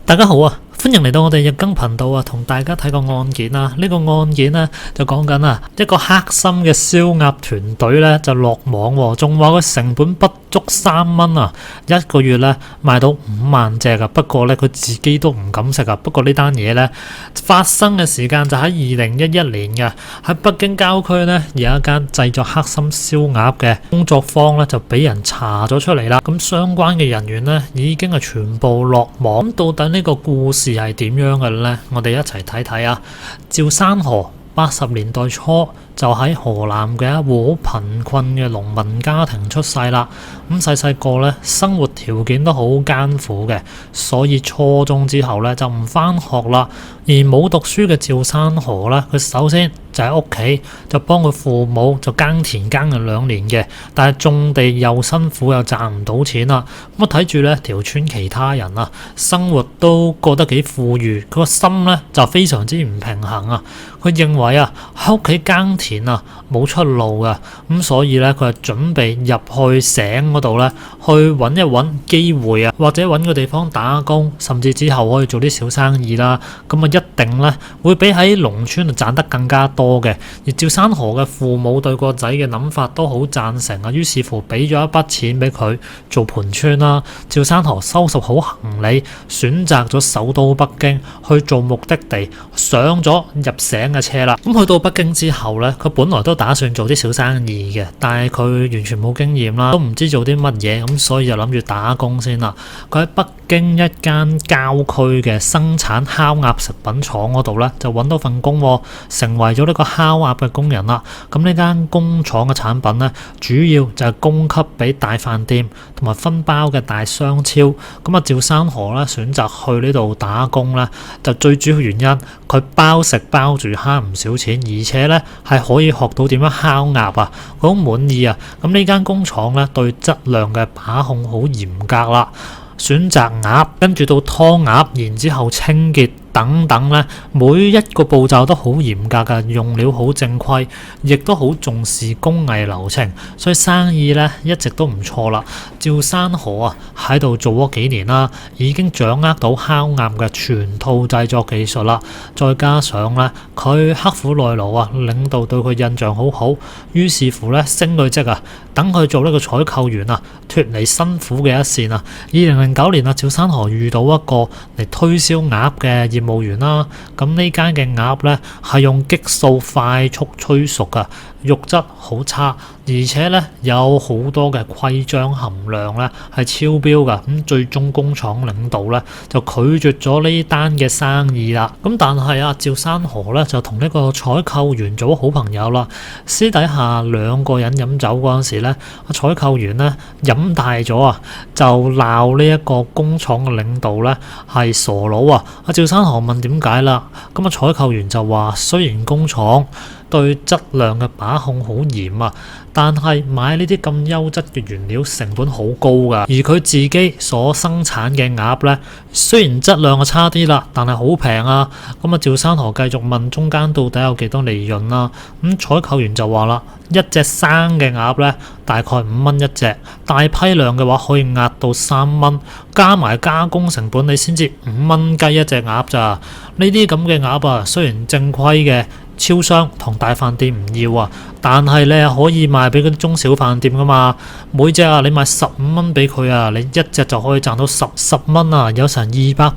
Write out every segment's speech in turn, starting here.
大家好啊，歡迎嚟到我哋日更頻道啊，同大家睇個案件啊。呢個案件呢，就講緊啊，一個黑心嘅燒鴨團隊呢就落網喎，仲話佢成本不足3蚊啊，一個月呢賣到5萬隻啊。不過呢，佢自己都唔敢食啊。不過呢單嘢呢，發生嘅時間就喺2011年嘅，喺北京郊區呢，有一間製作黑心燒鴨嘅工作坊呢，就俾人查咗出嚟啦。咁相關嘅人員呢，已經係全部落網。咁到底呢個故事係點樣嘅呢？我哋一齊睇睇啊！趙山河80年代初就喺河南嘅一戶好貧困嘅農民家庭出世啦。咁細個咧，生活條件都好艱苦嘅，所以初中之後咧就唔返學啦。而冇讀書嘅趙山河咧，佢首先就喺屋企就幫佢父母就耕田耕咗2年嘅，但係種地又辛苦又賺唔到錢啦。咁睇住咧條村其他人啊，生活都過得幾富裕，佢個心咧就非常之唔平衡啊。佢認為啊，喺屋企耕田啊冇出路噶，咁所以咧佢係準備入去省嗰度咧去揾一揾機會啊，或者揾個地方打工，甚至之後可以做啲小生意啦。咁啊一定咧會比喺農村賺得更加多嘅。而趙山河嘅父母對個仔嘅諗法都好贊成啊，於是乎俾咗一筆錢俾佢做盤村啦。趙山河收拾好行李，選擇咗首都北京去做目的地，上咗入省嘅車啦。咁去到北京之後呢，佢本來都打算做啲小生意嘅，但係佢完全冇經驗啦，都唔知做啲乜嘢，咁所以就諗住打工先啦。佢喺北京一間郊區嘅生產烤鴨食品廠嗰度呢，就揾到份工，成為咗呢個烤鴨嘅工人啦。咁呢間工廠嘅產品呢，主要就係供給俾大飯店同埋分包嘅大商超。咁啊，趙山河呢選擇去呢度打工呢，就最主要原因佢包食包住慳唔少錢，而且呢係可以學到點樣烤鴨啊，佢好滿意啊。咁呢間工廠呢，對質量嘅把控好嚴格啦，選擇鴨，跟住到劏鴨，然之後清潔等等咧，每一個步驟都好嚴格㗎，用料好正規，亦都好重視工藝流程，所以生意咧一直都唔錯啦。趙山河啊喺度做咗幾年啦，已經掌握到烤鴨嘅全套製作技術啦，再加上咧佢刻苦耐勞啊，領導對佢印象好好，於是乎咧升佢職啊，等佢做呢個採購員啊，脫離辛苦嘅一線啊。2009年啊，趙山河遇到一個嚟推銷鴨嘅業務員啦，咁呢間嘅鴨咧係用激素快速催熟噶，肉質好差，而且咧有好多嘅規章含量咧係超標噶，咁最終工廠領導咧就拒絕咗呢單嘅生意啦。咁但係啊，趙山河咧就同呢個採購員做好朋友啦，私底下2個人飲酒嗰陣時咧，採購員咧飲大咗啊，就鬧呢一個工廠嘅領導咧係傻佬啊。阿趙山河問點解啦，咁啊採購員就話雖然工廠對質量嘅把控好嚴啊，但係買呢啲咁優質嘅原料成本好高㗎，而佢自己所生產嘅鴨呢，雖然質量係差啲啦，但係好平啊。咁啊，趙山河繼續問中間到底有幾多利潤啦？咁採購員就話啦，一隻生嘅鴨呢，大概5蚊一隻，大批量嘅話可以壓到3蚊，加埋加工成本你先至5蚊雞一隻鴨咋。呢啲咁嘅鴨啊，雖然正規嘅超商同大飯店唔要啊，但係你係可以賣俾嗰啲中小飯店噶嘛。每隻啊，你賣15蚊俾佢啊，你一隻就可以賺到10蚊啊，有成200%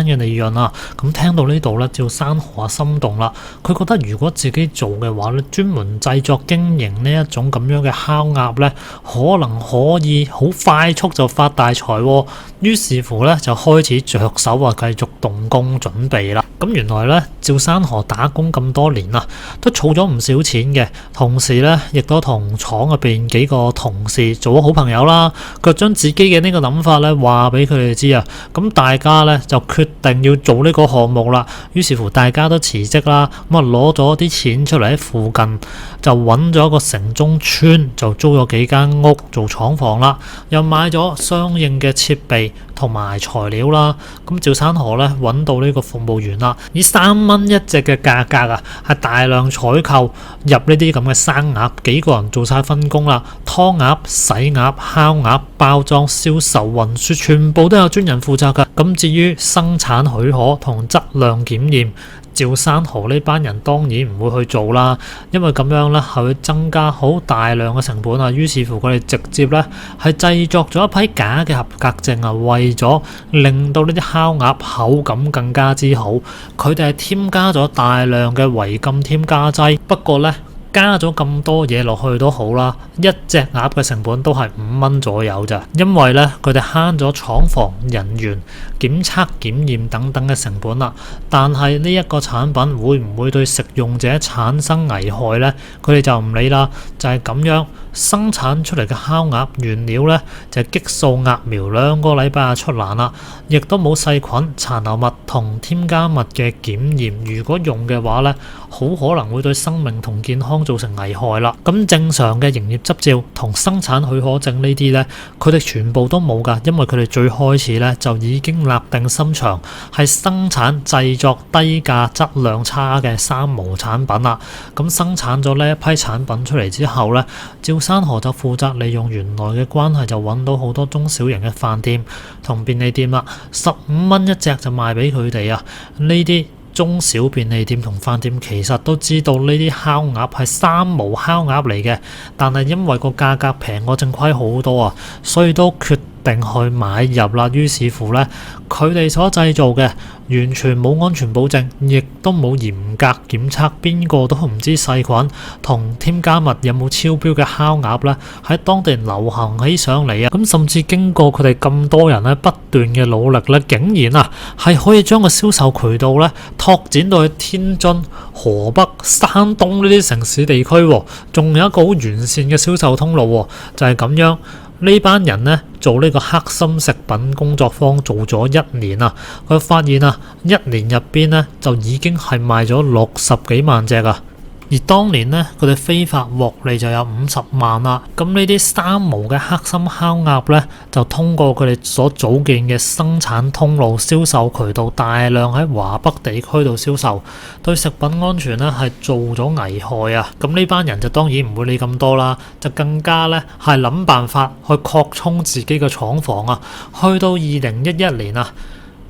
嘅利潤啊。咁聽到呢度咧，趙山河心動啦。佢覺得如果自己做嘅話咧，專門製作經營呢一種咁樣嘅烤鴨咧，可能可以好快速就發大財喎。於是乎咧，就開始着手啊，繼續動工準備啦。咁原來咧，趙山河打工咁多年啊，都儲咗唔少錢嘅，同時咧亦都同廠入邊幾個同事做咗好朋友啦。佢將自己嘅呢個諗法咧話俾佢哋知啊，咁大家咧就決定要做呢個項目啦。於是乎大家都辭職啦，咁啊攞咗啲錢出嚟喺附近就揾咗一個城中村，就租咗幾間屋做廠房啦，又買咗相應嘅設備同埋材料啦。咁趙山河咧揾到呢個服務員啦，以3蚊一隻嘅價格啊，係大量採購入呢啲咁嘅生鴨，幾個人做晒分工啦，劏鴨、洗鴨、烤鴨、包裝、銷售、運輸，全部都有專人負責噶。咁至於生產許可同質量檢驗，趙山河呢班人當然唔會去做啦，因為咁樣咧係會增加好大量嘅成本啊。於是乎佢哋直接咧係製作咗一批假嘅合格證啊，為咗令到呢啲烤鴨口感更加之好，佢哋係添加咗大量嘅違禁添加劑。不過咧，加咗咁多嘢落去都好啦，一隻鴨嘅成本都係5蚊左右咋，因為咧佢哋慳咗廠房人員檢測檢驗等等嘅成本啦。但係呢一個產品會唔會對食用者產生危害呢？佢哋就唔理啦，就係咁樣生產出嚟嘅烤鴨原料呢，就係激素鴨苗，2個禮拜就出欄啦，亦都冇細菌、殘留物同添加物嘅檢驗。如果用嘅話呢，好可能會對生命同健康造成危害啦。咁正常嘅營業執照同生產許可證呢啲呢，佢哋全部都冇㗎，因為佢哋最開始呢就已經立定心腸係生產製作低價質量差嘅三無產品啦。咁生產咗呢一批產品出嚟之後呢，趙山河就負責利用原來嘅關係，就揾到好多中小型嘅飯店同便利店啦，15蚊一隻就賣俾佢哋啊。呢啲中小便利店同飯店其實都知道呢啲烤鴨係三無烤鴨嚟嘅，但係因為個價格平過正規好多啊，所以都決定去買入啦。於是乎呢，佢哋所製造嘅完全冇安全保證，亦都冇嚴格檢測，邊個都唔知細菌同添加物有冇超標嘅烤鴨呢，喺當地流行起上嚟啊！咁甚至經過佢哋咁多人咧不斷嘅努力咧，竟然啊係可以將個銷售渠道咧拓展到去天津、河北、山東呢啲城市地區，仲有一個好完善嘅銷售通路，就係咁樣。呢班人呢，做呢個黑心食品工作坊做咗1年啊，佢發現啊1年入邊呢，就已經係賣咗60幾萬隻啊。而當年呢，佢哋非法獲利就有50萬啦。咁呢啲三無嘅黑心烤鴨呢，就通過佢哋所組建嘅生產通路、銷售渠道，大量喺華北地區度銷售，對食品安全呢係做咗危害啊！咁呢班人就當然唔會理咁多啦，就更加呢係諗辦法去擴充自己嘅廠房啊！去到2011年啊，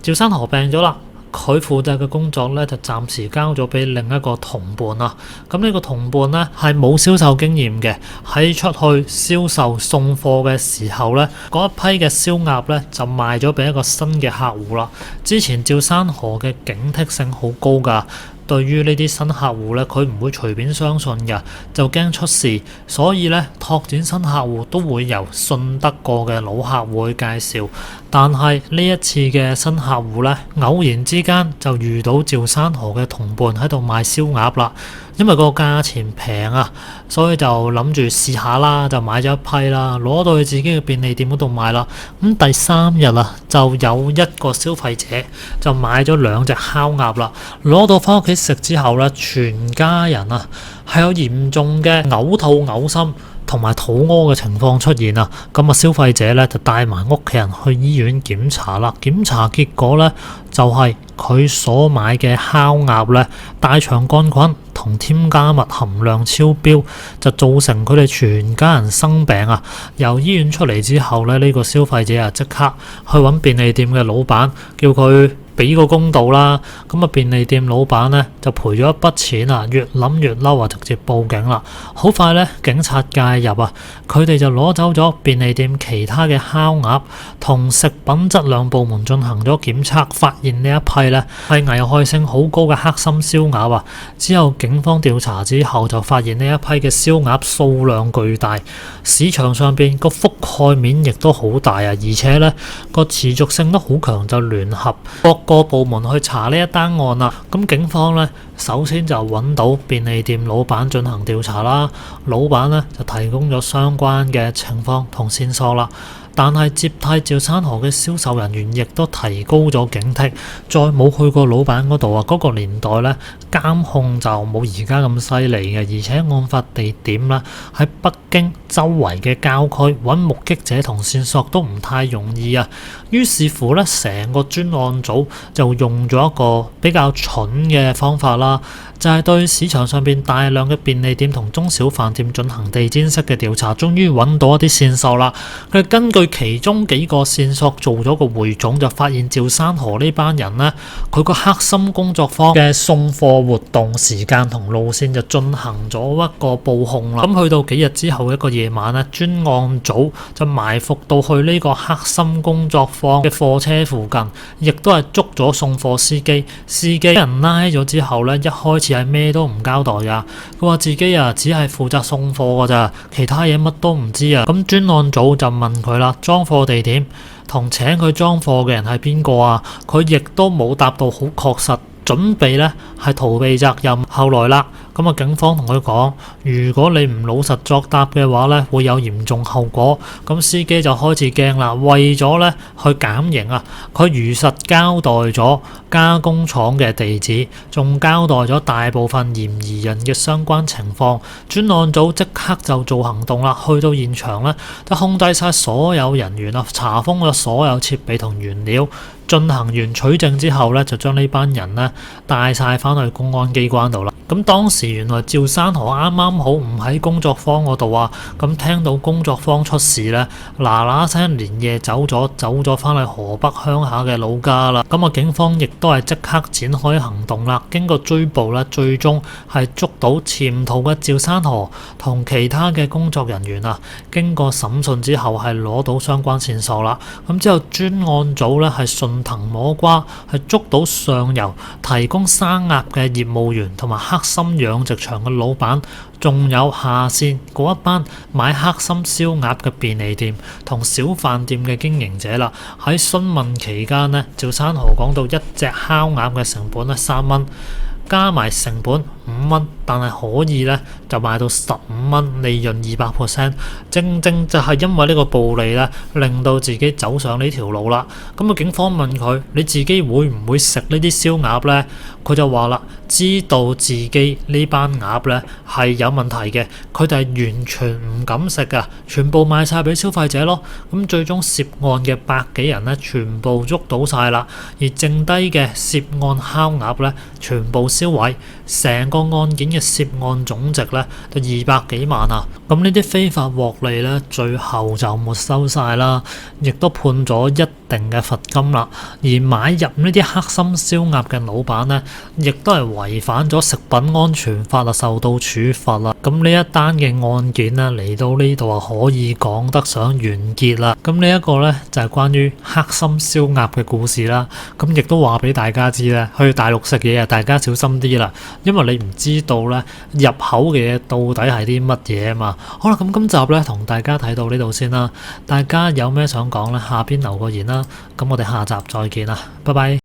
趙山河病咗啦。佢負責嘅工作咧就暫時交咗俾另一個同伴啦。咁呢個同伴咧係冇銷售經驗嘅，喺出去銷售送貨嘅時候咧，嗰一批嘅燒鴨咧就賣咗俾一個新嘅客戶啦。之前趙山河嘅警惕性好高㗎。對於呢啲新客戶咧，佢唔會隨便相信嘅，就驚出事，所以咧拓展新客戶都會由信得過嘅老客戶去介紹。但係呢一次嘅新客戶咧，偶然之間就遇到趙山河嘅同伴喺度賣燒鴨啦。因為個價錢平啊，所以就諗住試下啦，就買咗一批啦，攞到去自己嘅便利店嗰度賣啦。咁第3日啊，就有一個消費者就買咗2隻烤鴨啦，攞到翻屋企食之後咧，全家人啊係有嚴重嘅嘔吐、嘔心同埋肚屙嘅情況出現啊。咁啊，消費者咧就帶埋屋企人去醫院檢查啦。檢查結果咧就係佢所買嘅烤鴨咧大腸桿菌同添加物含量超標，就造成佢哋全家人生病啊！由醫院出嚟之後咧，呢個消費者啊即刻去揾便利店嘅老闆，叫佢俾個公道啦。咁啊，便利店老闆呢就賠咗一筆錢啊，越諗越嬲啊，直接報警啦。好快呢，警察介入啊，佢哋就攞走咗便利店其他嘅烤鴨，同食品質量部門進行咗檢測，發現呢一批呢係危害性好高嘅黑心燒鴨啊。之後警方調查之後就發現呢一批嘅燒鴨數量巨大，市場上邊個覆蓋面亦都好大啊，而且呢個持續性都好強，就聯合各個部門去查呢一單案啦。咁警方呢首先就揾到便利店老闆進行調查啦，老闆呢就提供咗相關嘅情況同線索啦。但係接替趙山河嘅銷售人員亦都提高咗警惕，再冇去過老闆嗰度啊。嗰個年代咧，監控就冇而家咁犀利嘅，而且案發地點咧喺北京周圍嘅郊區，揾目擊者同線索都唔太容易啊。於是乎咧，成個專案組就用咗一個比較蠢嘅方法啦，就係對市場上邊大量嘅便利店同中小飯店進行地毯式嘅調查，終於揾到一啲線索啦。佢根據其中幾個線索做咗個匯總，就發現趙山河呢班人呢，佢個黑心工作坊嘅送貨活動時間同路線就進行咗一個報控啦。咁去到幾日之後一個夜晚呢，專案組就埋伏到去呢個黑心工作坊嘅貨車附近，亦都係捉咗送貨司機。司機俾人拉咗之後呢，一開始係咩都唔交代噶，佢話自己只係負責送貨噶咋，其他嘢乜都唔知啊。咁專案組就問佢啦，裝貨地點同請佢裝貨嘅人係邊個啊？佢亦都冇答到好確實，準備咧係逃避責任。後來啦，咁警方同佢講，如果你唔老實作答嘅話咧，會有嚴重後果。咁司機就開始驚啦，為咗咧去減刑啊，佢如實交代咗加工廠嘅地址，仲交代咗大部分嫌疑人嘅相關情況。專案組即刻就做行動啦，去到現場咧，就控制晒所有人員啊，查封咗所有設備同原料。進行完取證之後咧，就將呢班人咧帶晒翻去公安機關度啦。咁當時原來趙山河啱啱好唔喺工作坊嗰度啊，咁聽到工作坊出事咧，嗱聲連夜走咗翻去河北鄉下嘅老家啦。咁警方亦都係即刻展開行動啦。經過追捕咧，最終係捉到潛逃嘅趙山河同其他嘅工作人員啊。經過審訊之後係攞到相關線索啦。咁之後專案組咧係順藤摸瓜，係捉到上游提供生鴨嘅業務員同埋黑心養殖場嘅老闆，仲有下線嗰一班買黑心燒鴨嘅便利店同小飯店嘅經營者啦。喺詢問期間呢，趙山河講到一隻烤鴨嘅成本3蚊。加埋成本5蚊，但係可以咧就賣到15蚊，利潤200%。正正就係因為呢個暴利咧，令到自己走上呢條路啦。咁警方問佢：你自己會唔會食呢啲燒鴨呢？佢就話啦，知道自己呢班鴨咧係有問題嘅，佢哋係完全唔敢食噶，全部賣晒俾消費者咯。咁最終涉案嘅100幾人咧，全部捉到晒啦，而剩低嘅涉案烤鴨咧，全部銷毀，成個案件嘅涉案總值咧就200幾萬啊！咁呢啲非法獲利咧，最後就沒收晒啦，亦都判咗一定嘅罰金啦。而買入呢啲黑心燒鴨嘅老闆咧，亦都係違反咗食品安全法啊，受到處罰啦。咁呢一單嘅案件咧嚟到呢度啊，可以講得上完結啦。咁呢一個咧就係關於黑心燒鴨嘅故事啦。咁亦都話俾大家知咧，去大陸食嘢啊，大家小心啲啦，因為你唔知道咧入口嘅嘢到底係啲乜嘢啊嘛。好啦，咁今集咧同大家睇到呢度先啦。大家有咩想講咧，下邊留個言啦。咁我哋下集再見啦，拜拜。